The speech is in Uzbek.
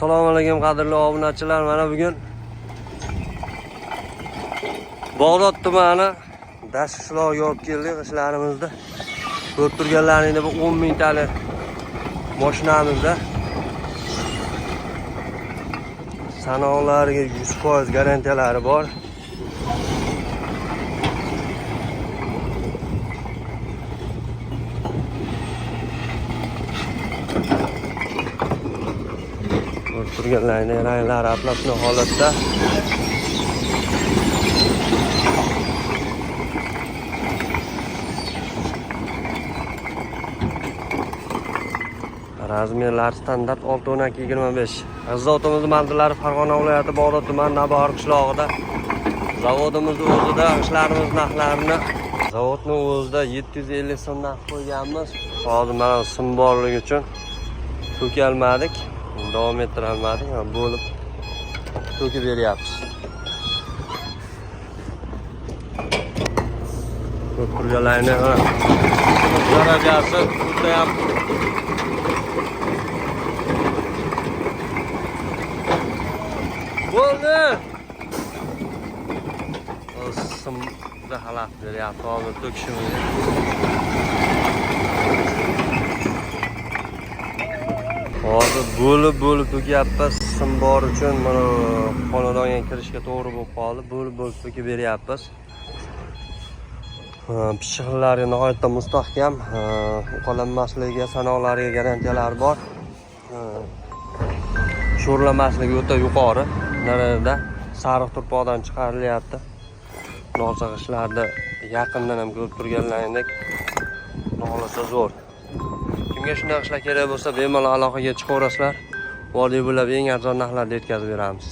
Assalomu alaykum qadrli obunachilar. Mana bugun Bog'dod tumani Dashqishloqqa olib keldik ishlarimizni. Ko'rib turganlaringizda bu 10 mingtalik mashinamizda sanoqlariga 100% garantiyalari bor. Ko'rib turganlaringizda ranglari atlashli holatda. Razmerlar standart 61225. Zavodimiz manzillari Farg'ona viloyati Bog'dod tumani Navbahor qishlog'ida. Zavodimiz o'zida ishlarimiz narxlarini zavodning o'zida 750 so'm narx qo'yganmiz. Hozir mana sim borligi uchun to'kalmadik, davom ettirolmadik, bo'lib to'kib beryapmiz. Ko'p turganlarni darajasi juda ham bo'ldi. Simda xalaqit beryapti hozir to'kishimiz. Hozir bo'lib to'kyapmiz. Sim bor uchun mana xonadonga kirishga to'g'ri bo'lib qoldi. Bo'lib to'kib beryapmiz. Pishiqlari nihoyatda mustahkam, uqalanmasligiga, sanoqlariga garantiyalari bor. Sho'rlamasligi o'ta yuqori darajada sariq turpoqdan chiqarilyapti. Nolsag'ishlarda yaqindan ham ko'rib turganlaringdek nolasi zo'r. Kimga shunday ishlar kerak bo'lsa, bemalol aloqaga chiqaverasizlar. Vodiy bo'ylab eng arzon narxlarda yetkazib beramiz.